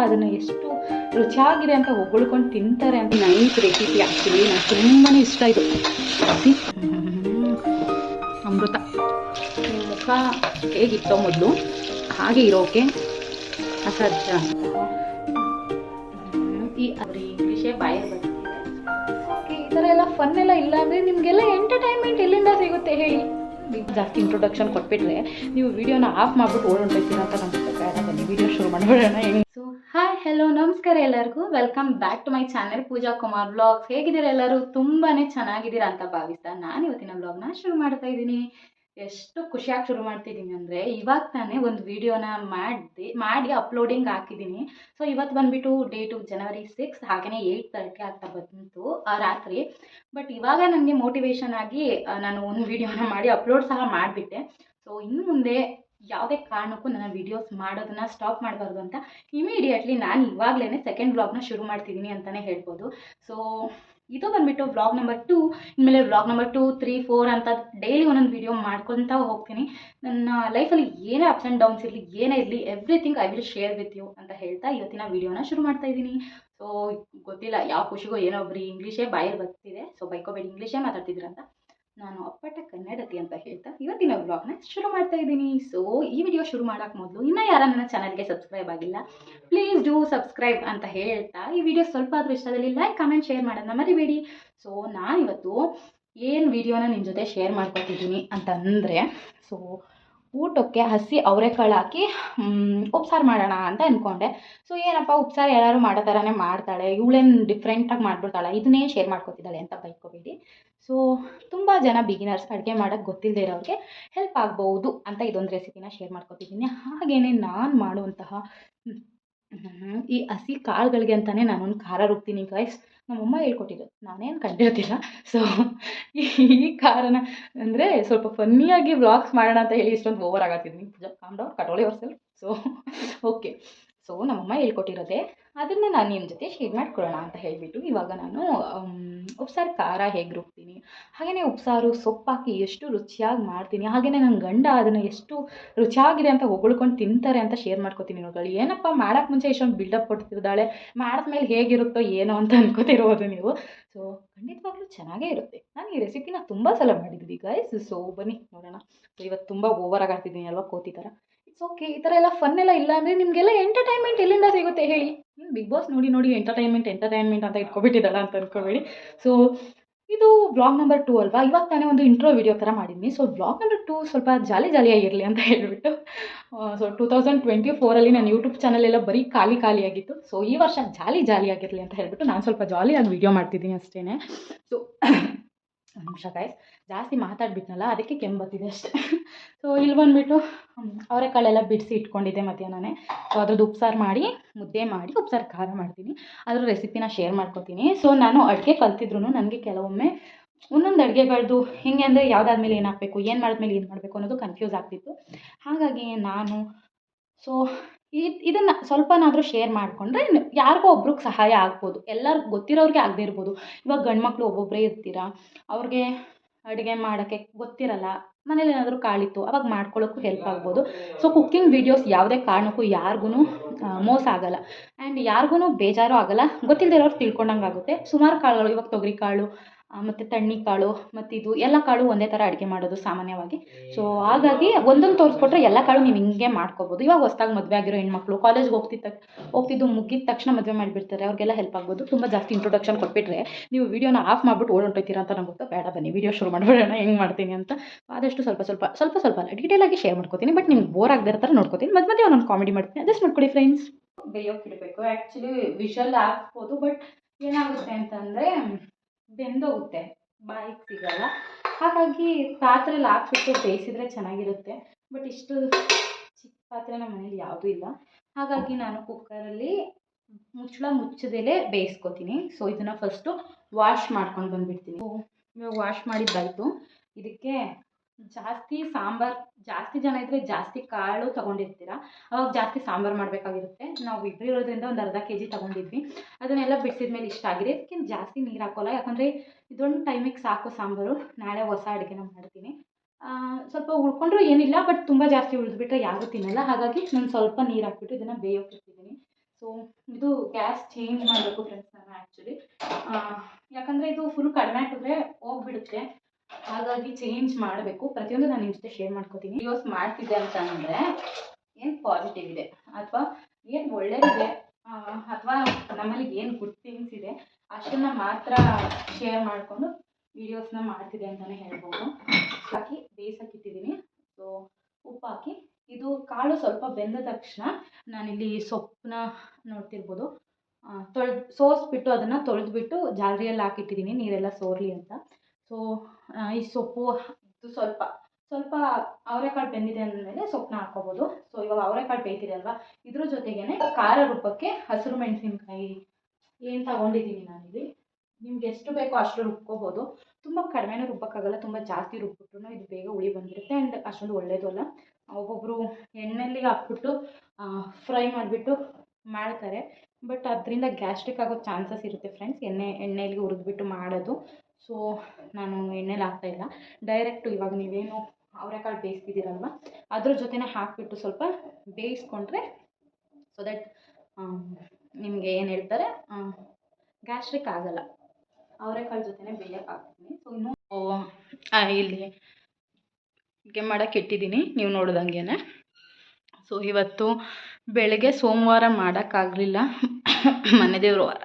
ಅದನ್ನು ಎಷ್ಟು ರುಚಿಯಾಗಿದೆ ಅಂತ ಹೊಗಳ್ಕೊಂಡು ತಿಂತಾರೆ ಅಂತ ನೈಸ್ ರೆಸಿಪಿ. ಆ್ಯಕ್ಚುಲಿ ನಂಗೆ ತುಂಬಾ ಇಷ್ಟ ಇದು ಅಮೃತ. ನಿಮ್ಮ ಮುಖ ಹೇಗಿತ್ತೋ ಮೊದಲು ಹಾಗೆ ಇರೋಕೆ ಅಸಾಧ್ಯ. ಅವ್ರಿಗೆ ಇಂಗ್ಲೀಷೇ ಬಾಯಲ್ಲಿ ಬರ್ತಿದೆ. ಓಕೆ, ಈ ಥರ ಎಲ್ಲ ಫನ್ ಎಲ್ಲ ಇಲ್ಲ ಅಂದರೆ ನಿಮಗೆಲ್ಲ ಎಂಟರ್ಟೈನ್ಮೆಂಟ್ ಎಲ್ಲಿಂದ ಸಿಗುತ್ತೆ ಹೇಳಿ? ಜಾಸ್ತಿ ಇಂಟ್ರೊಡಕ್ಷನ್ ಕೊಟ್ಬಿಟ್ರೆ ನೀವು ವಿಡಿಯೋನ ಆಫ್ ಮಾಡಿಬಿಟ್ಟು ಓಡೋಗ್ತೀರ ಅಂತ ನಮ್ಗೆ ಬೇಡ. ಬನ್ನಿ ವಿಡಿಯೋ ಶುರು ಮಾಡಿಬಿಡೋಣ. ಸೊ ಹಾಯ್, ಹೆಲೋ, ನಮಸ್ಕಾರ ಎಲ್ಲರಿಗೂ. Welcome back to my channel Pooja Kumar vlogs. ಹೇಗಿದ್ದೀರಾ ಎಲ್ಲರೂ? ತುಂಬಾ ಚೆನ್ನಾಗಿದ್ದೀರಾ ಅಂತ ಭಾವಿಸ್ತಾ ನಾನು ಇವತ್ತಿನ ವ್ಲಾಗ್ನ ಶುರು ಮಾಡ್ತಾ ಇದ್ದೀನಿ. ಎಷ್ಟು ಖುಷಿಯಾಗಿ ಶುರು ಮಾಡ್ತಿದ್ದೀನಿ ಅಂದರೆ, ಇವಾಗ ತಾನೇ ಒಂದು ವಿಡಿಯೋನ ಮಾಡಿ ಅಪ್ಲೋಡಿಂಗ್ ಹಾಕಿದ್ದೀನಿ. ಸೊ ಇವತ್ತು ಬಂದುಬಿಟ್ಟು ಡೇಟು January 6, ಹಾಗೆಯೇ 8:30 ಆಗ್ತಾ ಬಂತು ರಾತ್ರಿ. ಬಟ್ ಇವಾಗ ನನಗೆ ಮೋಟಿವೇಶನ್ ಆಗಿ ನಾನು ಒಂದು ವಿಡಿಯೋನ ಮಾಡಿ ಅಪ್ಲೋಡ್ ಸಹ ಮಾಡಿಬಿಟ್ಟೆ. ಸೊ ಇನ್ನು ಮುಂದೆ ಯಾವುದೇ ಕಾರಣಕ್ಕೂ ನನ್ನ ವೀಡಿಯೋಸ್ ಮಾಡೋದನ್ನು ಸ್ಟಾಪ್ ಮಾಡಬಾರ್ದು ಅಂತ ಇಮಿಡಿಯೇಟ್ಲಿ ನಾನು ಇವಾಗಲೇ ಸೆಕೆಂಡ್ ವ್ಲಾಗ್ನ ಶುರು ಮಾಡ್ತಿದ್ದೀನಿ ಅಂತಲೇ ಹೇಳ್ಬೋದು. ಸೊ ಇದು ಬಂದುಬಿಟ್ಟು ವ್ಲಾಗ್ ನಂಬರ್ 2. ಇನ್ಮೇಲೆ ವ್ಲಾಗ್ ನಂಬರ್ 2, 3, 4 ಅಂತ ಡೈಲಿ ಒಂದೊಂದು ವೀಡಿಯೋ ಮಾಡ್ಕೊತಾ ಹೋಗ್ತೀನಿ. ನನ್ನ ಲೈಫಲ್ಲಿ ಏನೇ ಅಪ್ಸ್ ಆ್ಯಂಡ್ ಡೌನ್ಸ್ ಇರಲಿ, ಏನೇ ಇರಲಿ, everything I will share with you ಅಂತ ಹೇಳ್ತಾ ಇವತ್ತಿನ ವೀಡಿಯೋನ ಶುರು ಮಾಡ್ತಾ ಇದ್ದೀನಿ. ಸೊ ಗೊತ್ತಿಲ್ಲ ಯಾವ ಖುಷಿಗೋ ಏನೋ ಒಬ್ರು ಇಂಗ್ಲೀಷೇ ಬಾಯಲ್ಲಿ ಬರ್ತಿದೆ. ಸೊ ಬೈಕೋಬೇಡಿ, ಇಂಗ್ಲೀಷೇ ಮಾತಾಡ್ತಿದ್ದೀರಂತ. ನಾನು ಅಪ್ಪಟ ಕನ್ನಡತಿ ಅಂತ ಹೇಳ್ತಾ ಇವತ್ತಿನ ವ್ಲಾಗ್ನ ಶುರು ಮಾಡ್ತಾ ಇದ್ದೀನಿ. ಸೊ ಈ ವಿಡಿಯೋ ಶುರು ಮಾಡೋಕ್ಕೆ ಮೊದಲು ಇನ್ನೂ ಯಾರು ನನ್ನ ಚಾನಲ್ಗೆ ಸಬ್ಸ್ಕ್ರೈಬ್ ಆಗಿಲ್ಲ, ಪ್ಲೀಸ್ ಡೂ ಸಬ್ಸ್ಕ್ರೈಬ್ ಅಂತ ಹೇಳ್ತಾ ಈ ವಿಡಿಯೋ ಸ್ವಲ್ಪ ಆದರೂ ಇಷ್ಟದಲ್ಲಿ ಲೈಕ್, ಕಮೆಂಟ್, ಶೇರ್ ಮಾಡೋದನ್ನ ಮರಿಬೇಡಿ. ಸೊ ನಾನಿವತ್ತು ಏನು ವಿಡಿಯೋನ ನಿಮ್ಮ ಜೊತೆ ಶೇರ್ ಮಾಡ್ಕೊತಿದ್ದೀನಿ ಅಂತಂದರೆ, ಸೊ ಊಟಕ್ಕೆ ಹಸಿ ಅವರೆಕಾಳು ಹಾಕಿ ಉಪ್ಸಾರು ಮಾಡೋಣ ಅಂತ ಅಂದ್ಕೊಂಡೆ. ಸೊ ಏನಪ್ಪ ಉಪ್ಸಾರು ಎಲ್ಲರೂ ಮಾಡೋ ಥರನೇ ಮಾಡ್ತಾಳೆ, ಇವಳೇನು ಡಿಫ್ರೆಂಟಾಗಿ ಮಾಡಿಬಿಡ್ತಾಳೆ, ಇದನ್ನೇ ಶೇರ್ ಮಾಡ್ಕೊತಿದ್ದಾಳೆ ಅಂತ ಬೈಕೋಬೇಡಿ. ಸೊ ತುಂಬ ಜನ ಬಿಗಿನರ್ಸ್, ಅಡುಗೆ ಮಾಡೋಕ್ಕೆ ಗೊತ್ತಿಲ್ಲದೆ ಇರೋರಿಗೆ ಹೆಲ್ಪ್ ಆಗ್ಬೋದು ಅಂತ ಇದೊಂದು ರೆಸಿಪಿನ ಶೇರ್ ಮಾಡ್ಕೊತಿದ್ದೀನಿ. ಹಾಗೆಯೇ ನಾನು ಮಾಡುವಂತಹ ಈ ಹಸಿ ಕಾಳುಗಳಿಗೆ ಅಂತಲೇ ನಾನೊಂದು ಖಾರ ರುಬ್ತೀನಿ ಗೈಸ್. ನಮ್ಮಮ್ಮ ಹೇಳ್ಕೊಟ್ಟಿದ್ದು, ನಾನೇನು ಕಂಡಿರ್ತಿಲ್ಲ. ಸೊ ಈ ಖಾರನ ಅಂದರೆ ಸ್ವಲ್ಪ ಫನ್ನಿಯಾಗಿ ವ್ಲಾಗ್ಸ್ ಮಾಡೋಣ ಅಂತ ಹೇಳಿ ಇಷ್ಟೊಂದು ಓವರ್ ಆಗತ್ತಿದ್ದೀನಿ. Pooja calm down, control yourself. So okay, so ನಮ್ಮಮ್ಮ ಹೇಳ್ಕೊಟ್ಟಿರೋದೆ ಅದನ್ನು ನಾನು ನಿಮ್ಮ ಜೊತೆ ಶೇರ್ ಮಾಡ್ಕೊಳ್ಳೋಣ ಅಂತ ಹೇಳಿಬಿಟ್ಟು ಇವಾಗ ನಾನು ಉಪ್ಸಾರು ಖಾರ ಹೇಗೆ ರುಬ್ತೀನಿ, ಹಾಗೆಯೇ ಉಪ್ಸಾರು ಸೊಪ್ಪಾಕಿ ಎಷ್ಟು ರುಚಿಯಾಗಿ ಮಾಡ್ತೀನಿ, ಹಾಗೆಯೇ ನನ್ನ ಗಂಡ ಅದನ್ನು ಎಷ್ಟು ರುಚಿಯಾಗಿದೆ ಅಂತ ಹೊಗಳ್ಕೊಂಡು ತಿಂತಾರೆ ಅಂತ ಶೇರ್ ಮಾಡ್ಕೊತೀನಿ ನೋಡ್ಕೊಳ್ಳಿ. ಏನಪ್ಪ ಮಾಡೋಕ್ಕೆ ಮುಂಚೆ ಇಷ್ಟೊಂದು ಬಿಲ್ಡಪ್ ಕೊಡ್ತಿದ್ದಾಳೆ, ಮಾಡಿದ್ಮೇಲೆ ಹೇಗಿರುತ್ತೋ ಏನೋ ಅಂತ ಅನ್ಕೋತಿರ್ಬೋದು ನೀವು. ಸೊ ಖಂಡಿತವಾಗ್ಲೂ ಚೆನ್ನಾಗೇ ಇರುತ್ತೆ. ನಾನು ಈ ರೆಸಿಪಿನ ತುಂಬ ಸಲ ಮಾಡಿದ್ವಿ ಗೈಸ್. ಸೊ ಬನ್ನಿ ನೋಡೋಣ. ಸೊ ಇವತ್ತು ತುಂಬ ಓವರಾಗಿ ಆಗ್ತಿದ್ದೀನಿ ಅಲ್ವಾ, ಕೋತಿ ಥರ. ಇಟ್ಸ್ ಓಕೆ, ಈ ಥರ ಎಲ್ಲ ಫನ್ ಎಲ್ಲ ಇಲ್ಲ ಅಂದರೆ ನಿಮಗೆಲ್ಲ ಎಂಟರ್ಟೈನ್ಮೆಂಟ್ ಎಲ್ಲಿಂದ ಸಿಗುತ್ತೆ ಹೇಳಿ? ಬಿಗ್ ಬಾಸ್ ನೋಡಿ ಎಂಟರ್ಟೈನ್ಮೆಂಟ್ ಅಂತ ಇಟ್ಕೊಬಿಟ್ಟಿದ್ದಾಳ ಅಂತ ಅನ್ಕೋಬೇಡಿ. ಸೊ ಇದು ವ್ಲಾಗ್ ನಂಬರ್ 2 ಅಲ್ವಾ. ಇವಾಗ ತಾನೇ ಒಂದು ಇಂಟ್ರೋ ವಿಡಿಯೋ ಥರ ಮಾಡಿದ್ವಿ. ಸೊ ವ್ಲಾಗ್ ನಂಬರ್ 2 ಸ್ವಲ್ಪ ಜಾಲಿಯಾಗಿರಲಿ ಅಂತ ಹೇಳಿಬಿಟ್ಟು, ಸೊ 2024 ನನ್ನ ಯೂಟ್ಯೂಬ್ ಚಾನಲ್ ಎಲ್ಲ ಬರೀ ಖಾಲಿಯಾಗಿತ್ತು. ಸೊ ಈ ವರ್ಷ ಜಾಲಿಯಾಗಿರಲಿ ಅಂತ ಹೇಳ್ಬಿಟ್ಟು ನಾನು ಸ್ವಲ್ಪ ಜಾಲಿಯಾಗಿ ವಿಡಿಯೋ ಮಾಡ್ತಿದ್ದೀನಿ ಅಷ್ಟೇ. ಸೊ ನಿಮಿಷ ಗೈಸ್, ಜಾಸ್ತಿ ಮಾತಾಡ್ಬಿಟ್ನಲ್ಲ ಅದಕ್ಕೆ ಕೆಂಬತ್ತಿದೆ ಅಷ್ಟೇ. ಸೊ ಇಲ್ಲಿ ಬಂದುಬಿಟ್ಟು ಅವರೆಕಾಳೆಲ್ಲ ಬಿಡಿಸಿ ಇಟ್ಕೊಂಡಿದ್ದೆ ಮಧ್ಯಾಹ್ನನೇ. ಸೊ ಅದ್ರದ್ದು ಉಪ್ಸಾರು ಮಾಡಿ, ಮುದ್ದೆ ಮಾಡಿ ಉಪ್ಸಾರು ಖಾರ ಮಾಡ್ತೀನಿ. ಅದರ ರೆಸಿಪಿನ ಶೇರ್ ಮಾಡ್ಕೊತೀನಿ. ಸೊ ನಾನು ಅಡುಗೆ ಕಲ್ತಿದ್ರು ನನಗೆ ಕೆಲವೊಮ್ಮೆ ಒಂದೊಂದು ಅಡುಗೆಗಳದ್ದು ಹೆಂಗೆ ಅಂದರೆ ಯಾವುದಾದ್ಮೇಲೆ ಏನು ಹಾಕಬೇಕು, ಏನು ಮಾಡಿದ್ಮೇಲೆ ಏನು ಮಾಡಬೇಕು ಅನ್ನೋದು ಕನ್ಫ್ಯೂಸ್ ಆಗ್ತಿತ್ತು. ಹಾಗಾಗಿ ನಾನು ಇದನ್ನು ಸ್ವಲ್ಪನಾದರೂ ಶೇರ್ ಮಾಡಿಕೊಂಡ್ರೆ ಯಾರಿಗೋ ಒಬ್ರಿಗೆ ಸಹಾಯ ಆಗ್ಬೋದು. ಎಲ್ಲರಿಗೂ ಗೊತ್ತಿರೋರಿಗೆ ಆಗದೇ ಇರ್ಬೋದು. ಇವಾಗ ಗಂಡು ಮಕ್ಕಳು ಒಬ್ಬೊಬ್ಬರೇ ಇರ್ತೀರಾ, ಅವ್ರಿಗೆ ಅಡುಗೆ ಮಾಡೋಕ್ಕೆ ಗೊತ್ತಿರಲ್ಲ, ಮನೇಲಿ ಏನಾದರೂ ಕಾಳಿತ್ತು ಅವಾಗ ಮಾಡ್ಕೊಳ್ಳೋಕ್ಕೂ ಹೆಲ್ಪ್ ಆಗ್ಬೋದು. ಸೊ ಕುಕ್ಕಿಂಗ್ ವೀಡಿಯೋಸ್ ಯಾವುದೇ ಕಾರಣಕ್ಕೂ ಯಾರಿಗೂ ಮೋಸ ಆಗೋಲ್ಲ ಆ್ಯಂಡ್ ಯಾರಿಗೂ ಬೇಜಾರು ಆಗೋಲ್ಲ. ಗೊತ್ತಿಲ್ಲದೆ ಇರೋರು ತಿಳ್ಕೊಂಡಂಗೆ ಆಗುತ್ತೆ. ಸುಮಾರು ಕಾಳುಗಳು, ಇವಾಗ ತೊಗರಿ ಕಾಳು ಮತ್ತು ತಣ್ಣಿ ಕಾಳು ಮತ್ತು ಇದು ಎಲ್ಲ ಕಾಳು ಒಂದೇ ಥರ ಅಡುಗೆ ಮಾಡೋದು ಸಾಮಾನ್ಯವಾಗಿ. ಸೊ ಹಾಗಾಗಿ ಒಂದೊಂದು ತೋರಿಸ್ಕೊಟ್ರೆ ಎಲ್ಲ ಕಾಳು ನೀವು ಹಿಂಗೆ ಮಾಡ್ಕೋಬೋದು. ಇವಾಗ ಹೊಸ್ದಾಗಿ ಮದುವೆ ಆಗಿರೋ ಹೆಣ್ಮಕ್ಳು ಕಾಲೇಜ್ಗೆ ಹೋಗ್ತಿದ್ದು ಮುಗಿದ ತಕ್ಷಣ ಮದುವೆ ಮಾಡಿಬಿಡ್ತಾರೆ, ಅವ್ರಿಗೆಲ್ಲ ಹೆಲ್ಪ್ ಆಗ್ಬೋದು. ತುಂಬ ಜಾಸ್ತಿ ಇಂಟ್ರೊಡಕ್ಷನ್ ಕೊಟ್ಬಿಟ್ರೆ ನೀವು ವಿಡಿಯೋನ ಆಫ್ ಮಾಡಿಬಿಟ್ಟು ಓಡೊಂಟೋಗ್ತೀರ ಅಂತ ನಂಗೆ ಗೊತ್ತಾ. ಬೇಡ, ಬನ್ನಿ ವಿಡಿಯೋ ಶುರು ಮಾಡಿಬಿಡೋಣ ಹೆಂಗೆ ಮಾಡ್ತೀನಿ ಅಂತ. ಆದಷ್ಟು ಸ್ವಲ್ಪ ಅಲ್ಲ, ಡೀಟೇಲಾಗಿ ಶೇರ್ ಮಾಡ್ಕೋತೀನಿ. ಬಟ್ ನಿಮ್ಗೆ ಬೋರ್ ಆಗದೆ ಇರೋ ಥರ ನೋಡ್ಕೋತೀನಿ. ಮಧ್ಯೆ ಒಂದೊಂದು ಕಾಮಿಡಿ ಮಾಡ್ತೀನಿ, ಅಡ್ಜಸ್ಟ್ ಮಾಡ್ಕೊಳ್ಳಿ ಫ್ರೆಂಡ್ಸ್. ಬೇಯೋಕ್ಕಿಡಬೇಕು. ಆ್ಯಕ್ಚುಲಿ ವಿಷಲ್ ಹಾಕ್ಬೋದು, ಬಟ್ ಏನಾಗುತ್ತೆ ಅಂತಂದರೆ ಬೆಂದೋಗುತ್ತೆ, ಬಾಯಿಗೆ ಸಿಗಲ್ಲ. ಹಾಗಾಗಿ ಪಾತ್ರೆಯಲ್ಲಿ ಹಾಕ್ಬಿಟ್ಟು ಬೇಯಿಸಿದ್ರೆ ಚೆನ್ನಾಗಿರುತ್ತೆ. ಬಟ್ ಇಷ್ಟು ಚಿಕ್ಕ ಪಾತ್ರೆ ನಮ್ಮ ಮನೇಲಿ ಯಾವುದೂ ಇಲ್ಲ. ಹಾಗಾಗಿ ನಾನು ಕುಕ್ಕರಲ್ಲಿ ಮುಚ್ಚದಲೇ ಬೇಯಿಸ್ಕೊತೀನಿ. ಸೊ ಇದನ್ನು ಫಸ್ಟು ವಾಶ್ ಮಾಡ್ಕೊಂಡು ಬಂದುಬಿಡ್ತೀನಿ. ಇವಾಗ ವಾಶ್ ಮಾಡಿದ್ದಾಯಿತು. ಇದಕ್ಕೆ ಜಾಸ್ತಿ ಜನ ಇದ್ದರೆ ಜಾಸ್ತಿ ಕಾಳು ತೊಗೊಂಡಿರ್ತೀರ, ಅವಾಗ ಜಾಸ್ತಿ ಸಾಂಬಾರು ಮಾಡಬೇಕಾಗಿರುತ್ತೆ. ನಾವು ಇಬ್ಬರು ಇರೋದ್ರಿಂದ ಒಂದು ಅರ್ಧ kg ತೊಗೊಂಡಿದ್ವಿ. ಅದನ್ನೆಲ್ಲ ಬಿಡಿಸಿದ್ಮೇಲೆ ಇಷ್ಟ ಆಗಿದೆ. ಇದಕ್ಕಿಂತ ಜಾಸ್ತಿ ನೀರು ಹಾಕೋಲ್ಲ, ಯಾಕಂದರೆ ಇದೊಂದು ಟೈಮಿಗೆ ಸಾಕು ಸಾಂಬಾರು. ನಾಳೆ ಹೊಸ ಅಡುಗೆನ ಮಾಡ್ತೀನಿ. ಸ್ವಲ್ಪ ಉಳ್ಕೊಂಡ್ರೂ ಏನಿಲ್ಲ, ಬಟ್ ತುಂಬ ಜಾಸ್ತಿ ಉಳಿದ್ಬಿಟ್ರೆ ಯಾರೂ ತಿನ್ನಲ್ಲ. ಹಾಗಾಗಿ ನಾನು ಸ್ವಲ್ಪ ನೀರು ಹಾಕ್ಬಿಟ್ಟು ಇದನ್ನು ಬೇಯೋಕ್ಕಿರ್ತಿದ್ದೀನಿ. ಸೊ ಇದು ಗ್ಯಾಸ್ ಚೇಂಜ್ ಮಾಡಬೇಕು ಫ್ರೆಂಡ್ಸ್ ನಾನು ಆ್ಯಕ್ಚುಲಿ, ಯಾಕಂದರೆ ಇದು ಫುಲ್ ಕಡಿಮೆ ಹಾಕಿದ್ರೆ ಹೋಗ್ಬಿಡುತ್ತೆ, ಹಾಗಾಗಿ ಚೇಂಜ್ ಮಾಡಬೇಕು. ಪ್ರತಿಯೊಂದು ನಾನು ನಿಮ್ಮ ಜೊತೆ ಶೇರ್ ಮಾಡ್ಕೋತೀನಿ. ವಿಡಿಯೋಸ್ ಮಾಡ್ತಿದ್ದೆ ಅಂತ ಅಂದರೆ ಏನು ಪಾಸಿಟಿವ್ ಇದೆ ಅಥವಾ ಏನು ಒಳ್ಳೆಯದಿದೆ ಅಥವಾ ನಮ್ಮಲ್ಲಿ ಏನು ಗುಡ್ ಥಿಂಗ್ಸ್ ಇದೆ ಅಷ್ಟನ್ನು ಮಾತ್ರ ಶೇರ್ ಮಾಡಿಕೊಂಡು ವೀಡಿಯೋಸ್ನ ಮಾಡ್ತಿದೆ ಅಂತಲೇ ಹೇಳ್ಬೋದು. ಹಾಕಿ ಬೇಯಿಸೋಕ್ಕಿಟ್ಟಿದ್ದೀನಿ. ಸೊ ಉಪ್ಪು ಹಾಕಿ, ಇದು ಕಾಳು ಸ್ವಲ್ಪ ಬೆಂದ ತಕ್ಷಣ ನಾನಿಲ್ಲಿ ಸೊಪ್ಪನ್ನ ನೋಡ್ತಿರ್ಬೋದು, ಸೋಸ್ಬಿಟ್ಟು ಅದನ್ನು ತೊಳೆದ್ಬಿಟ್ಟು ಜಾಲರಿಯಲ್ಲಿ ಹಾಕಿಟ್ಟಿದ್ದೀನಿ ನೀರೆಲ್ಲ ಸೋರಲಿ ಅಂತ. ಸೊ ಈ ಸೊಪ್ಪು ಇದು ಸ್ವಲ್ಪ ಅವರೆಕಾಳು ಬೆಂದಿದೆ ಅಂದಮೇಲೆ ಸೊಪ್ಪನ್ನ ಹಾಕ್ಕೋಬೋದು. ಸೊ ಇವಾಗ ಅವರೆಕಾಳು ಬೇಯ್ತಿದೆ ಅಲ್ವಾ, ಇದ್ರ ಜೊತೆಗೇ ಖಾರ ರುಬ್ಬಕ್ಕೆ ಹಸಿರು ಮೆಣಸಿನ್ಕಾಯಿ ಏನು ತಗೊಂಡಿದ್ದೀನಿ ನಾನಿಲ್ಲಿ. ನಿಮ್ಗೆ ಎಷ್ಟು ಬೇಕೋ ಅಷ್ಟು ರುಬ್ಕೋಬೋದು. ತುಂಬ ಕಡಿಮೆನೂ ರುಬ್ಬೋಕ್ಕಾಗಲ್ಲ, ತುಂಬ ಜಾಸ್ತಿ ರುಬ್ಬಿಟ್ರು ಇದು ಬೇಗ ಹುಳಿ ಬಂದುಬಿಡುತ್ತೆ ಆ್ಯಂಡ್ ಅಷ್ಟೊಂದು ಒಳ್ಳೆಯದು ಅಲ್ಲ. ಒಬ್ಬೊಬ್ಬರು ಎಣ್ಣೆಯಲ್ಲಿ ಹಾಕ್ಬಿಟ್ಟು ಫ್ರೈ ಮಾಡಿಬಿಟ್ಟು ಮಾಡ್ತಾರೆ, ಬಟ್ ಅದರಿಂದ ಗ್ಯಾಸ್ಟ್ರಿಕ್ ಆಗೋ ಚಾನ್ಸಸ್ ಇರುತ್ತೆ ಫ್ರೆಂಡ್ಸ್, ಎಣ್ಣೆಯಲ್ಲಿ ಹುರಿದ್ಬಿಟ್ಟು ಮಾಡೋದು. ಸೊ ನಾನು ಎಣ್ಣೆಲಿ ಹಾಕ್ತಾಯಿಲ್ಲ, ಡೈರೆಕ್ಟು ಇವಾಗ ನೀವೇನು ಅವರೆಕಾಳು ಬೇಯಿಸ್ತಿದ್ದೀರಲ್ವ ಅದ್ರ ಜೊತೆನೇ ಹಾಕಿಬಿಟ್ಟು ಸ್ವಲ್ಪ ಬೇಯಿಸ್ಕೊಂಡ್ರೆ ಸೊ ದಟ್ ನಿಮಗೆ ಏನು ಹೇಳ್ತಾರೆ ಗ್ಯಾಸ್ಟ್ರಿಕ್ ಆಗಲ್ಲ. ಅವರೆಕಾಳು ಜೊತೆನೇ ಬೇಯಕ್ಕೆ ಹಾಕ್ತೀನಿ. ಸೊ ಇನ್ನು ಇಲ್ಲಿ ಹೀಗೆ ಮಾಡೋಕ್ಕೆ ಇಟ್ಟಿದ್ದೀನಿ ನೀವು ನೋಡ್ದಂಗೆ. ಸೊ ಇವತ್ತು ಬೆಳಗ್ಗೆ ಸೋಮವಾರ ಮಾಡೋಕ್ಕಾಗಲಿಲ್ಲ, ಮನೆ ದೇವ್ರ ವಾರ,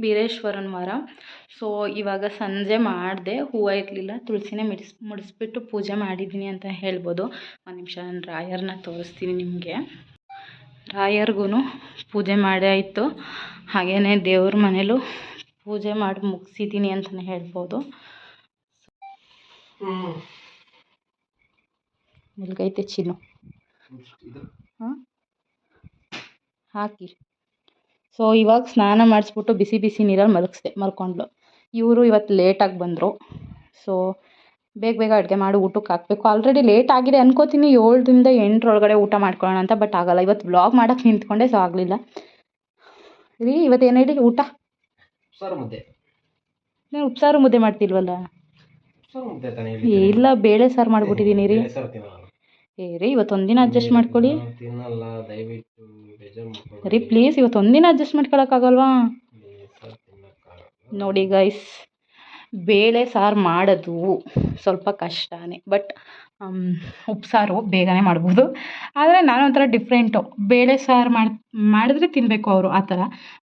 ಬೀರೇಶ್ವರನ ವಾರ. ಸೊ ಇವಾಗ ಸಂಜೆ ಮಾಡಿದೆ, ಹೂವು ಇರಲಿಲ್ಲ, ತುಳಸಿನೇ ಮುಡಿಸ್ಬಿಟ್ಟು ಪೂಜೆ ಮಾಡಿದ್ದೀನಿ ಅಂತ ಹೇಳ್ಬೋದು. ಒಂದು ನಿಮಿಷ ನಾನು ರಾಯರ್ನ ತೋರಿಸ್ತೀನಿ ನಿಮಗೆ. ರಾಯರ್ಗೂ ಪೂಜೆ ಮಾಡೇ ಆಯಿತು, ಹಾಗೆಯೇ ದೇವ್ರ ಮನೇಲೂ ಪೂಜೆ ಮಾಡಿ ಮುಗಿಸಿದ್ದೀನಿ ಅಂತಲೇ ಹೇಳ್ಬೋದು. ಎಲ್ಗೈತೆ ಚಿನ್ನು ಹಾಕಿ. ಸೊ ಇವಾಗ ಸ್ನಾನ ಮಾಡಿಸ್ಬಿಟ್ಟು ಬಿಸಿ ಬಿಸಿ ನೀರಲ್ಲಿ ಮಲ್ಕೊಂಡ್ಳು. ಇವರು ಇವತ್ತು ಲೇಟಾಗಿ ಬಂದರು. ಸೊ ಬೇಗ ಅಡುಗೆ ಮಾಡಿ ಊಟಕ್ಕೆ ಹಾಕಬೇಕು. ಆಲ್ರೆಡಿ ಲೇಟ್ ಆಗಿದೆ ಅನ್ಕೋತೀನಿ, 7ರಿಂದ 8 ಊಟ ಮಾಡ್ಕೊಳ್ಳೋಣ ಅಂತ, ಬಟ್ ಆಗಲ್ಲ. ಇವತ್ತು ವ್ಲಾಗ್ ಮಾಡೋಕ್ಕೆ ನಿಂತ್ಕೊಂಡೆ, ಸೊ ಆಗಲಿಲ್ಲ ರೀ. ಇವತ್ತು ಏನು ಹೇಳಿ ಊಟ? ಉಪ್ಸಾರು ಮುದ್ದೆ. ನಾನು ಉಪ್ಸಾರು ಮುದ್ದೆ ಮಾಡ್ತಿಲ್ವಲ್ಲ, ಇಲ್ಲ ಬೇಳೆ ಸಾರು ಮಾಡ್ಬಿಟ್ಟಿದ್ದೀನಿ ರೀ. ರೀ ಇವತ್ತೊಂದಿನ ಅಡ್ಜಸ್ಟ್ ಮಾಡ್ಕೊಳ್ಳಿ ರೀ ಪ್ಲೀಸ್, ಇವತ್ತೊಂದಿನ ಅಡ್ಜಸ್ಟ್ ಮಾಡ್ಕೊಳಕ್ಕಾಗಲ್ವಾ? ನೋಡಿ ಗೈಸ್, ಬೇಳೆ ಸಾರು ಮಾಡೋದು ಸ್ವಲ್ಪ ಕಷ್ಟನೇ, ಬಟ್ ಉಪ್ಸಾರು ಬೇಗನೆ ಮಾಡ್ಬೋದು. ಆದರೆ ನಾನೊಂಥರ ಡಿಫ್ರೆಂಟು, ಬೇಳೆ ಸಾರು ಮಾಡಿದ್ರೆ ತಿನ್ನಬೇಕು ಅವರು ಆ ಥರ,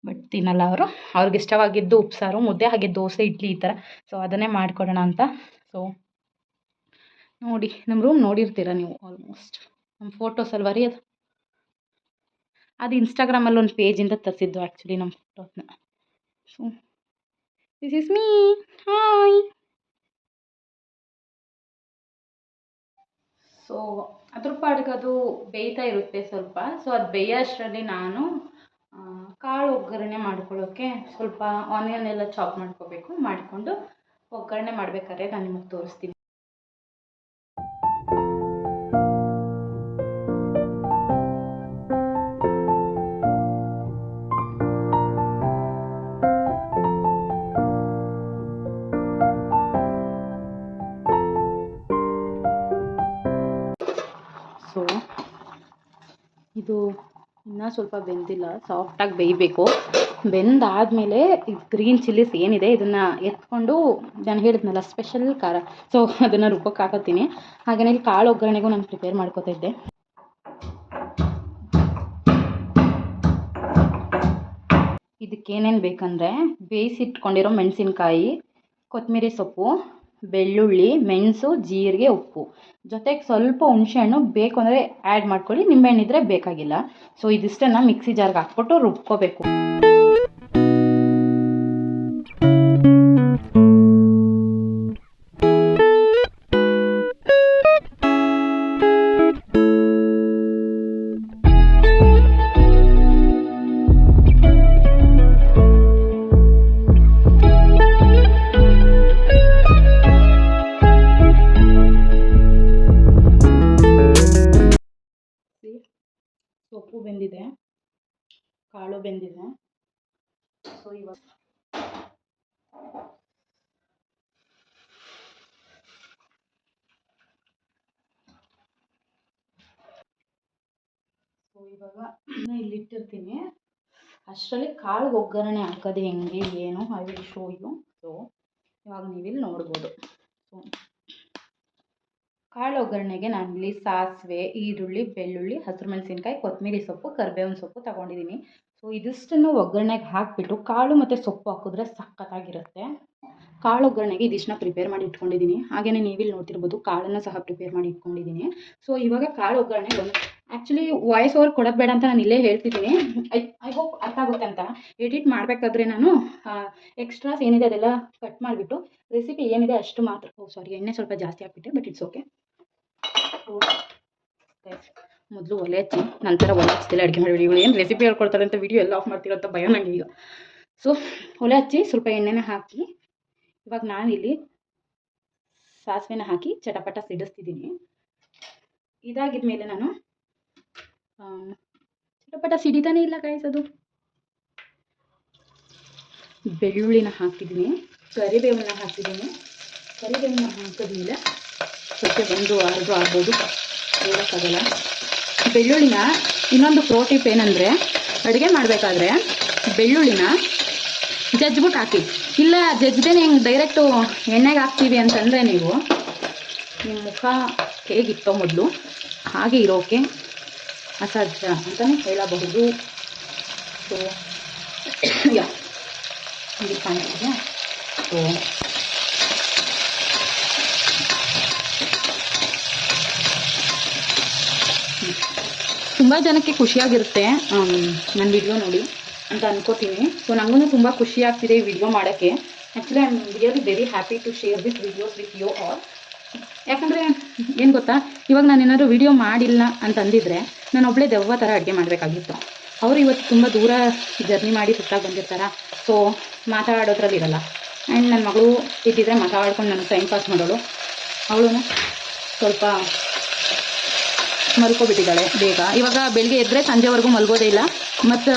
ಬಟ್ ತಿನ್ನಲ್ಲ ಅವರು. ಅವ್ರಿಗೆ ಇಷ್ಟವಾಗಿದ್ದು ಉಪ್ಸಾರು ಮುದ್ದೆ, ಹಾಗೆ ದೋಸೆ ಇಡ್ಲಿ ಈ ಥರ. ಸೊ ಅದನ್ನೇ ಮಾಡಿಕೊಡೋಣ ಅಂತ. ಸೊ ನೋಡಿ, ನಮ್ಮ ರೂಮ್ ನೋಡಿರ್ತೀರ ನೀವು ಆಲ್ಮೋಸ್ಟ್, ನಮ್ಮ ಫೋಟೋಸ್ ಅಲ್ವಾ ರೀ ಅದು ಇನ್ಸ್ಟಾಗ್ರಾಮಲ್ಲಿ ಒಂದು ಪೇಜಿಂದ ತರಿಸಿದ್ದು ಆ್ಯಕ್ಚುಲಿ ನಮ್ಮ ಫೋಟೋಸ್ನ. So this is me, hi. So ಅದ್ರ ಪಾಡಿಗೆ ಅದು ಬೇಯ್ತಾ ಇರುತ್ತೆ ಸ್ವಲ್ಪ. ಸೊ ಅದು ಬೇಯೋಷ್ಟರಲ್ಲಿ ನಾನು ಕಾಳು ಒಗ್ಗರಣೆ ಮಾಡ್ಕೊಳ್ಳೋಕ್ಕೆ ಸ್ವಲ್ಪ ಆನಿಯನ್ ಎಲ್ಲ ಚಾಪ್ ಮಾಡ್ಕೋಬೇಕು. ಮಾಡಿಕೊಂಡು ಒಗ್ಗರಣೆ ಮಾಡಬೇಕಾದ್ರೆ ನಾನು ನಿಮಗೆ ತೋರಿಸ್ತೀನಿ. ಸೊ ಇದು ಇನ್ನೂ ಸ್ವಲ್ಪ ಬೆಂದಿಲ್ಲ, ಸಾಫ್ಟಾಗಿ ಬೇಯಬೇಕು. ಬೆಂದಾದಮೇಲೆ ಈ ಗ್ರೀನ್ ಚಿಲ್ಲೀಸ್ ಏನಿದೆ ಇದನ್ನು ಎತ್ಕೊಂಡು ನಾನು ಹೇಳಿದ್ನಲ್ಲ ಸ್ಪೆಷಲ್ ಖಾರ, ಸೊ ಅದನ್ನು ರುಬ್ಬಕ್ಕೆ ಹಾಕೋತೀನಿ. ಹಾಗೆಯೇ ಇಲ್ಲಿ ಕಾಳು ಒಗ್ಗರಣೆಗೂ ನಾನು ಪ್ರಿಪೇರ್ ಮಾಡ್ಕೋತಾ ಇದ್ದೆ. ಇದಕ್ಕೇನೇನು ಬೇಕಂದರೆ ಬೇಯಿಸಿಟ್ಕೊಂಡಿರೋ ಮೆಣಸಿನ್ಕಾಯಿ, ಕೊತ್ತಂಬರಿ ಸೊಪ್ಪು, ಬೆಳ್ಳುಳ್ಳಿ, ಮೆಣಸು, ಜೀರಿಗೆ, ಉಪ್ಪು, ಜೊತೆಗೆ ಸ್ವಲ್ಪ ಹುಣಸೆಹಣ್ಣು ಬೇಕು ಅಂದರೆ ಆ್ಯಡ್ ಮಾಡ್ಕೊಳ್ಳಿ, ನಿಂಬೆಹಣ್ಣಿದ್ರೆ ಬೇಕಾಗಿಲ್ಲ. ಸೊ ಇದಿಷ್ಟನ್ನು ಮಿಕ್ಸಿ ಜಾರ್ಗೆ ಹಾಕ್ಬಿಟ್ಟು ರುಬ್ಕೋಬೇಕು. ಸೊಪ್ಪು ಬೆಂದಿದೆ, ಕಾಳು ಬೆಂದಿದೆ. ಸೊ ಇವಾಗ ಇವಾಗ ಇಲ್ಲಿ ಇಟ್ಟಿರ್ತೀನಿ. ಅಷ್ಟರಲ್ಲಿ ಕಾಳು ಒಗ್ಗರಣೆ ಹಾಕೋದು ಹೆಂಗೆ ಏನು I will show you. So ಇವಾಗ ನೀವಿಲ್ಲಿ ನೋಡ್ಬೋದು. ಸೊ ಕಾಳು ಒಗ್ಗರಣೆಗೆ ನಾನಿಲ್ಲಿ ಸಾಸಿವೆ, ಈರುಳ್ಳಿ, ಬೆಳ್ಳುಳ್ಳಿ, ಹಸಿರು ಮೆಣಸಿನ್ಕಾಯಿ, ಕೊತ್ತಂಬರಿ ಸೊಪ್ಪು, ಕರಿಬೇವಿನ ಸೊಪ್ಪು ತೊಗೊಂಡಿದ್ದೀನಿ. ಸೊ ಇದಿಷ್ಟನ್ನು ಒಗ್ಗರಣೆಗೆ ಹಾಕಿಬಿಟ್ಟು ಕಾಳು ಮತ್ತು ಸೊಪ್ಪು ಹಾಕಿದ್ರೆ ಸಖತ್ತಾಗಿರುತ್ತೆ. ಕಾಳು ಒಗ್ಗರಣೆಗೆ ಇದಿಷ್ಟನ್ನ ಪ್ರಿಪೇರ್ ಮಾಡಿ ಇಟ್ಕೊಂಡಿದ್ದೀನಿ. ಹಾಗೆಯೇ ನೀವಿಲ್ಲಿ ನೋಡ್ತಿರ್ಬೋದು ಕಾಳನ್ನು ಸಹ ಪ್ರಿಪೇರ್ ಮಾಡಿ ಇಟ್ಕೊಂಡಿದ್ದೀನಿ. ಸೊ ಇವಾಗ ಕಾಳು ಒಗ್ಗರಣೆ ಆ್ಯಕ್ಚುಲಿ ವಾಯ್ಸ್ ಓವರ್ ಕೊಡೋದು ಬೇಡ ಅಂತ ನಾನು ಇಲ್ಲೇ ಹೇಳ್ತಿದ್ದೀನಿ. ಐ ಹೋಪ್ ಅರ್ಥ ಆಗುತ್ತೆ ಅಂತ. ಎಡಿಟ್ ಮಾಡಬೇಕಾದ್ರೆ ನಾನು ಎಕ್ಸ್ಟ್ರಾಸ್ ಏನಿದೆ ಅದೆಲ್ಲ ಕಟ್ ಮಾಡಿಬಿಟ್ಟು ರೆಸಿಪಿ ಏನಿದೆ ಅಷ್ಟು ಮಾತ್ರ. ಸಾರಿ, ಎಣ್ಣೆ ಸ್ವಲ್ಪ ಜಾಸ್ತಿ ಹಾಕ್ಬಿಟ್ಟೆ, ಬಟ್ ಇಟ್ಸ್ ಓಕೆ. ಮೊದಲು ಒಲೆ ಹಚ್ಚಿ ನಂತರ ಒಲೆ ಹಚ್ಚಿಲ್ಲ ಅಡುಗೆ ಮಾಡಿಬಿಡಿ. ಇವಳು ಏನು ರೆಸಿಪಿ ಹೇಳ್ಕೊಡ್ತಾರೆ ಅಂತ ವಿಡಿಯೋ ಎಲ್ಲ ಆಫ್ ಮಾಡ್ತಿರೋ ಅಂತ ಭಯ ನನಗೆ ಈಗ. ಸೊ ಒಲೆ ಹಚ್ಚಿ ಸ್ವಲ್ಪ ಎಣ್ಣೆನ ಹಾಕಿ ಇವಾಗ ನಾನಿಲ್ಲಿ ಸಾಸಿವೆನ ಹಾಕಿ ಚಟಪಟ ಸಿಡಿಸ್ತಿದ್ದೀನಿ. ಇದಾಗಿದ ಮೇಲೆ ನಾನು ಚಟಪಟ ಸಿಡಿತಾನೆ ಇಲ್ಲ ಕಾಯಿಸೋದು. ಬೆಳ್ಳುಳ್ಳಿನ ಹಾಕಿದ್ದೀನಿ, ಕರಿಬೇವನ್ನ ಹಾಕಿದ್ದೀನಿ. ಕರಿಬೇವನ್ನ ಹಾಕಿದ್ಮೇಲೆ ಸ್ವಲ್ಪ ಒಂದು ಅರ್ಧ ಆಗ್ಬೋದು, ಹೇಳೋಕ್ಕಾಗಲ್ಲ. ಬೆಳ್ಳುಳ್ಳಿನ ಇನ್ನೊಂದು ಪ್ರೋ ಟಿಪ್ ಏನಂದರೆ, ಅಡುಗೆ ಮಾಡಬೇಕಾದ್ರೆ ಬೆಳ್ಳುಳ್ಳಿನ ಜಜ್ಬಿಟ್ಟು ಹಾಕಿ. ಇಲ್ಲ ಜಜ್ದೇನೆ ಹೆಂಗೆ ಡೈರೆಕ್ಟು ಎಣ್ಣೆಗೆ ಹಾಕ್ತೀವಿ ಅಂತಂದರೆ ನೀವು ನಿಮ್ಮ ಮುಖ ಹೇಗಿತ್ತೋ ಮೊದಲು ಹಾಗೆ ಇರೋಕ್ಕೆ ಅಸಾಧ್ಯ ಅಂತಲೇ ಹೇಳಬಹುದು. ಸೊ ಯಾ ಇದು ಕಾಣ್ತಿದೆ. ಸೊ ತುಂಬ ಜನಕ್ಕೆ ಖುಷಿಯಾಗಿರುತ್ತೆ ನನ್ನ ವಿಡಿಯೋ ನೋಡಿ ಅಂತ ಅನ್ಕೋತೀನಿ. ಸೊ ನನಗೂ ತುಂಬ ಖುಷಿ ಆಗ್ತಿದೆ ಈ ವಿಡಿಯೋ ಮಾಡೋಕ್ಕೆ. Actually I am really very happy to share this videos with you all. ಯಾಕಂದರೆ ಏನು ಗೊತ್ತಾ, ಇವಾಗ ನಾನು ಏನಾದರೂ ವಿಡಿಯೋ ಮಾಡಿಲ್ಲ ಅಂತಂದಿದ್ರೆ ನಾನು ಒಬ್ಬಳೇ ದೆವ್ವ ಥರ ಅಡುಗೆ ಮಾಡಬೇಕಾಗಿತ್ತು. ಅವರು ಇವತ್ತು ತುಂಬ ದೂರ ಜರ್ನಿ ಮಾಡಿ ಸುತ್ತಾಗಿ ಬಂದಿರ್ತಾರೆ. ಸೊ ಮಾತಾಡೋದ್ರಲ್ಲಿರಲ್ಲ. ಆ್ಯಂಡ್ ನನ್ನ ಮಗಳು ಇದ್ದಿದ್ರೆ ಮಾತಾಡ್ಕೊಂಡು ನನಗೆ ಟೈಮ್ ಪಾಸ್ ಮಾಡೋಳು. ಅವಳು ಸ್ವಲ್ಪ ಮಲ್ಕೊಬಿಟ್ಟಿದ್ದಾಳೆ ಬೇಗ. ಇವಾಗ ಬೆಳಗ್ಗೆ ಎದ್ದರೆ ಸಂಜೆವರೆಗೂ ಮಲ್ಗೋದೇ ಇಲ್ಲ. ಮತ್ತು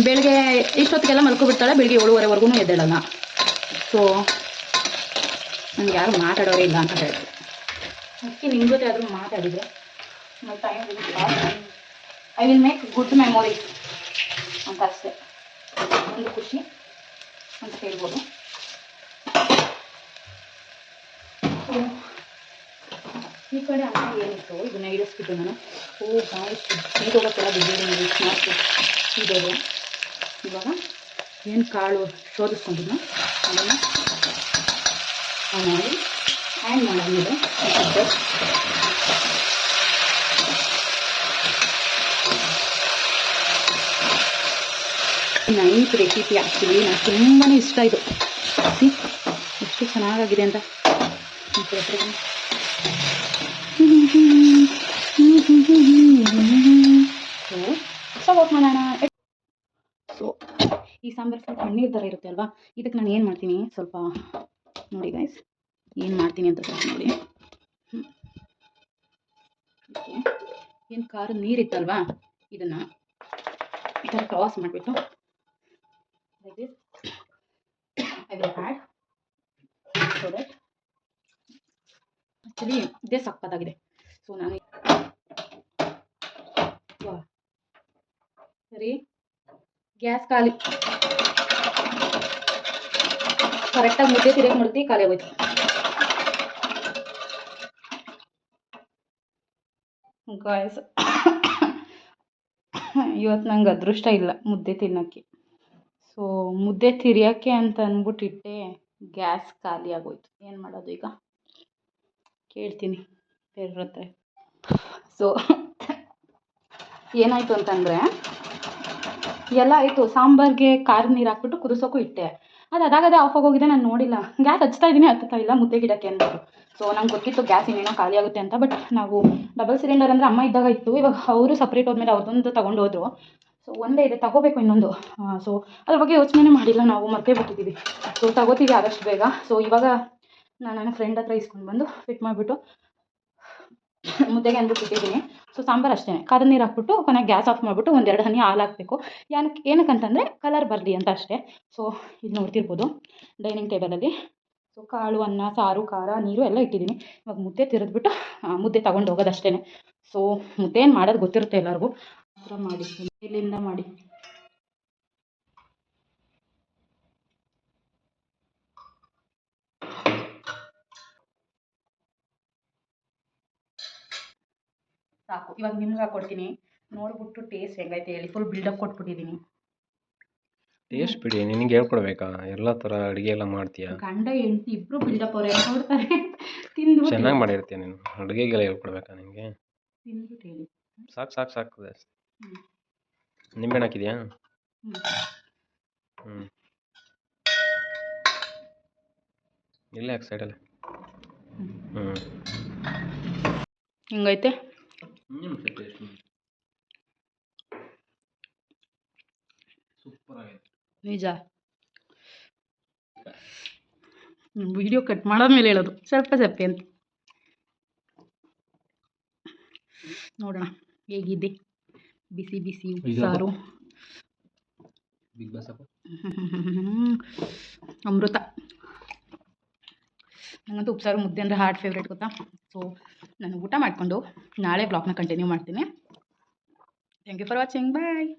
ಬೆಳಗ್ಗೆ ಇಷ್ಟೊತ್ತಿಗೆಲ್ಲ ಮಲ್ಕೊಬಿಡ್ತಾಳೆ, ಬೆಳಗ್ಗೆ 7:30ವರೆಗೂ ಎದ್ದೇಳಲ್ಲ. ಸೊ ನನಗೆ ಯಾರು ಮಾತಾಡೋರೇ ಇಲ್ಲ ಅಂತ ಹೇಳ್ತೀವಿ. ಅದಕ್ಕೆ ನಿಮ್ಮ ಜೊತೆ ಆದರೂ ಮಾತಾಡಿದರೆ my time I will make good memories ಅಂತ ಅಷ್ಟೇ. ಒಂದು ಖುಷಿ ಅಂತ ಹೇಳ್ಬೋದು. ಈ ಕಡೆ ಅನ್ನ ಏನಿತ್ತು ಇದನ್ನ ಇಳಿಸ್ಬಿಟ್ಟು ನಾನು ನೀರೋಗಕ್ಕೆಲ್ಲ ಬಿದ್ದಿದ್ದೀನಿ ಸ್ಮಾರ್ಟ್ ಇದ್ದೋದು. ಇವಾಗ ಏನು ಕಾಳು ಶೋಧಿಸ್ಕೊಂಡಿದ್ನೋ ಅದನ್ನು ಮಾಡಿ ಆ್ಯಡ್ ಮಾಡಿದ್ಮೇಲೆ ನೈಸ್ ರೆಸಿಪಿ. ಆ್ಯಕ್ಚುಲಿ ನನಗೆ ತುಂಬಾ ಇಷ್ಟ ಇದು. ಎಷ್ಟು ಚೆನ್ನಾಗಾಗಿದೆ ಅಂತ ಸಪೋರ್ಟ್ ಮಾಡೋಣ. ಸೊ ಈ ಸಾಂಬಾರು ಸ್ವಲ್ಪ ತಣ್ಣೀರು ಥರ ಇರುತ್ತೆ ಅಲ್ವಾ, ಇದಕ್ಕೆ ನಾನು ಏನು ಮಾಡ್ತೀನಿ ಸ್ವಲ್ಪ ನೋಡಿ ಗೈಸ್, ಏನು ಮಾಡ್ತೀನಿ ಅಂತ ಸ್ವಲ್ಪ ನೋಡಿ. ಏನು ಖಾರದ ನೀರಿತ್ತಲ್ವಾ ಇದನ್ನು ಈ ಥರ ಕ್ರಾಸ್ ಮಾಡಿಬಿಟ್ಟು like this I will add so that actually ಇದೇ ಸಕ್ಕತ್ತಾಗಿದೆ. ಸೊ ನಾನು ಸರಿ ಗ್ಯಾಸ್ ಖಾಲಿ ಕರೆಕ್ಟಾಗಿ ಮುದ್ದೆ ತಿರುಗಿ ಮಾಡ್ತೀವಿ, ಖಾಲಿ ಆಗೋಯ್ತು. ಗಾಯ್ಸ್ ಇವತ್ತು ನಂಗೆ ಅದೃಷ್ಟ ಇಲ್ಲ ಮುದ್ದೆ ತಿನ್ನೋಕ್ಕೆ. ಸೊ ಮುದ್ದೆ ತಿರಿಯೋಕ್ಕೆ ಅಂತ ಅಂದ್ಬಿಟ್ಟಿಟ್ಟೆ, ಗ್ಯಾಸ್ ಖಾಲಿ ಆಗೋಯ್ತು. ಏನು ಮಾಡೋದು ಈಗ ಕೇಳ್ತೀನಿ ಬೇರೆಯವ್ರ ಹತ್ರ. ಸೊ ಏನಾಯಿತು ಅಂತಂದರೆ ಎಲ್ಲ ಆಯಿತು, ಸಾಂಬಾರಿಗೆ ಖಾರದ ನೀರು ಹಾಕ್ಬಿಟ್ಟು ಕುದಿಸೋಕ್ಕೂ ಇಟ್ಟೆ. ಅದು ಅದಾಗದೇ ಆಫ್ ಆಗೋಗಿದೆ, ನಾನು ನೋಡಿಲ್ಲ. ಗ್ಯಾಸ್ ಹಚ್ತಾ ಇದ್ದೀನಿ, ಹತ್ತುತ್ತಾ ಇಲ್ಲ ಮುದ್ದೆ ಗಿಡಕ್ಕೆ ಅಂದ್ಬಿಟ್ಟು. ಸೊ ನಂಗೆ ಗೊತ್ತಿತ್ತು ಗ್ಯಾಸ್ ಇನ್ನೇನೋ ಖಾಲಿ ಆಗುತ್ತೆ ಅಂತ. ಬಟ್ ನಾವು ಡಬಲ್ ಸಿಲಿಂಡರ್ ಅಂದರೆ ಅಮ್ಮ ಇದ್ದಾಗ ಇತ್ತು, ಇವಾಗ ಅವರು ಸಪ್ರೇಟ್ ಹೋದ್ಮೇಲೆ ಅವ್ರದ್ದೊಂದು ತೊಗೊಂಡೋದ್ರು. ಸೊ ಒಂದೇ ಇದೆ, ತಗೋಬೇಕು ಇನ್ನೊಂದು. ಸೊ ಅದ್ರ ಬಗ್ಗೆ ಯೋಚನೆ ಮಾಡಿಲ್ಲ ನಾವು, ಮರ್ತೇ ಬಿಟ್ಟಿದ್ದೀವಿ. ಸೊ ತಗೋತೀವಿ ಆದಷ್ಟು ಬೇಗ. ಸೊ ಇವಾಗ ನಾನು ನನ್ನ ಫ್ರೆಂಡ್ ಹತ್ರ ಇಸ್ಕೊಂಡು ಬಂದು ಫಿಟ್ ಮಾಡಿಬಿಟ್ಟು ಮುದ್ದೆಗೆ ಅಂದ್ಬಿಟ್ಟು ಇಟ್ಟಿದ್ದೀನಿ. ಸೊ ಸಾಂಬಾರು ಅಷ್ಟೇ, ಖಾರದ ನೀರು ಹಾಕ್ಬಿಟ್ಟು ಕೊನೆಗೆ ಗ್ಯಾಸ್ ಆಫ್ ಮಾಡಿಬಿಟ್ಟು 1-2 ಹನಿ ಹಾಲು ಹಾಕಬೇಕು. ಏನಕ್ಕಂತಂದರೆ ಕಲರ್ ಬರಲಿ ಅಂತ ಅಷ್ಟೇ. ಸೊ ಇದು ನೋಡ್ತಿರ್ಬೋದು ಡೈನಿಂಗ್ ಟೇಬಲಲ್ಲಿ. ಸೊ ಕಾಳು, ಅನ್ನ, ಸಾರು, ಖಾರ, ನೀರು ಎಲ್ಲ ಇಟ್ಟಿದ್ದೀನಿ. ಇವಾಗ ಮುದ್ದೆ ತಿರಿದ್ಬಿಟ್ಟು ಮುದ್ದೆ ತೊಗೊಂಡು ಹೋಗೋದಷ್ಟೇ. ಸೊ ಮುದ್ದೇನು ಮಾಡೋದು ಗೊತ್ತಿರುತ್ತೆ ಎಲ್ಲರಿಗೂ. ಆ ಥರ ಮಾಡಿ ಇಲ್ಲಿಂದ ಮಾಡಿ. ಸಾಕು. ಇವಾಗ ನಿಮ್ಗೆ ಹಾಕ್ಕೊಡ್ತೀನಿ, ನೋಡ್ಬಿಟ್ಟು ಟೇಸ್ಟ್ ಹೆಂಗೈತೆ ಹೇಳಿ. Full build up ಕೊಟ್ಬಿಟ್ಟಿದ್ದೀನಿ. ಟೇಸ್ಟ್ ಬಿಡಿ, ನಿನಗೆ ಹೇಳ್ಕೊಡ್ಬೇಕಾ? ಎಲ್ಲ ಥರ ಅಡುಗೆ ಎಲ್ಲ ಮಾಡ್ತೀಯಾ? ಗಂಡ ಹೆಂಡತಿ ಇಬ್ಬರು ಬಿಲ್ಡಪ್ ಅವ್ರು ನೋಡ್ತಾರೆ. ತಿಂದು ಚೆನ್ನಾಗಿ ಮಾಡಿರ್ತೀಯ ನೀನು. ಅಡುಗೆಗೆಲ್ಲ ಹೇಳ್ಕೊಡ್ಬೇಕಾ ನಿನಗೆ? ತಿಂದ್ಬಿಟ್ಟು ಹೇಳಿ. ಸಾಕು ಸಾಕು ಸಾಕು. ಹ್ಞೂ ನಿಂಬೆಹಣ್ಣು ಹಾಕಿದ್ಯಾ? ಹ್ಞೂ ಹ್ಞೂ ಇಲ್ಲೇ ಹಾಕಿ ಸೈಡಲ್ಲಿ. ಹ್ಞೂ ಹಿಂಗೈತೆ. ಸೂಪರ್ ಆಗೈತೆ ನಿಜ. ವಿಡಿಯೋ ಕಟ್ ಮಾಡಾದ್ಮೇಲೆ ಹೇಳೋದು ಸ್ವಲ್ಪ ಸಪ್ಪೆ ಅಂತ. ನೋಡೋಣ ಹೇಗಿದೆ ಬಿಸಿ ಬಿಸಿ ಉಪ್ಸಾರು. ಬಿಗ್ ಬಾಸ್ ಅಮೃತ. ನನಗಂತೂ ಉಪ್ಸಾರು ಮುದ್ದೆ ಅಂದರೆ ಹಾರ್ಟ್ ಫೇವ್ರೇಟ್ ಗೊತ್ತಾ. ಸೊ ನಾನು ಊಟ ಮಾಡಿಕೊಂಡು ನಾಳೆ ಬ್ಲಾಗ್ನ ಕಂಟಿನ್ಯೂ ಮಾಡ್ತೀನಿ. Thank you for watching. Bye.